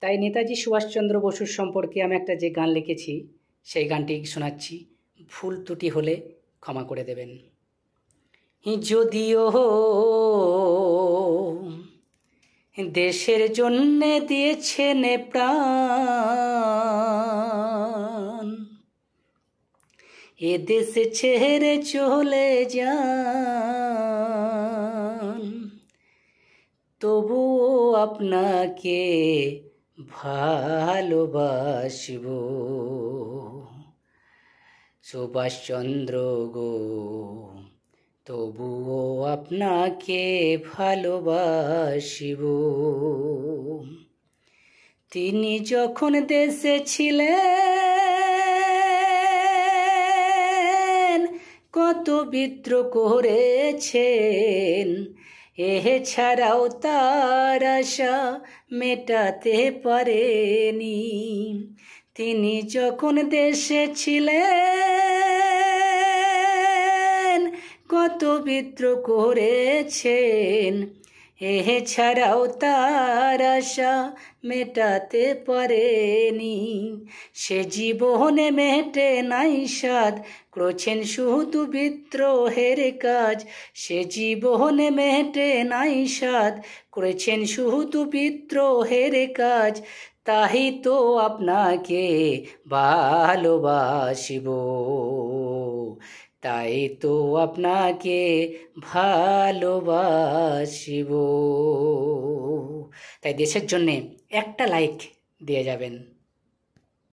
তাই নেতাজি সুভাষচন্দ্র বসুর সম্পর্কে আমি একটা যে গান লিখেছি সেই গানটি শোনাচ্ছি, ভুল ত্রুটি হলে ক্ষমা করে দেবেন। যদিও দেশের জন্যে দিয়েছেন প্রাণ, এ দেশে ছেড়ে চলে যান, তবুও আপনাকে ভালোবাসব সুভাষচন্দ্র গো, তবুও আপনাকে ভালোবাসিব। তিনি যখন দেশে ছিলেন কত বিদ্রোহ করেছেন, এছাড়াও তার আশা মেটাতে পারেনি। তিনি যখন দেশে ছিলেন কত বিদ্রোহ করেছেন, এছাড়াও তার আশা মেটাতে পারেনি। সে জীবনে মেটে নাই সাধ, করেছেন শুধু বিদ্রোহের কাজ। সে জীবনে মেটে নাই সাধ, করেছেন শুধু বিদ্রোহের কাজ। তাই তো আপনাকে ভালোবাসিব, তাই তো আপনাকে ভালোবাসিব। তাই দেশের জন্যে একটা লাইক দিয়ে যাবেন।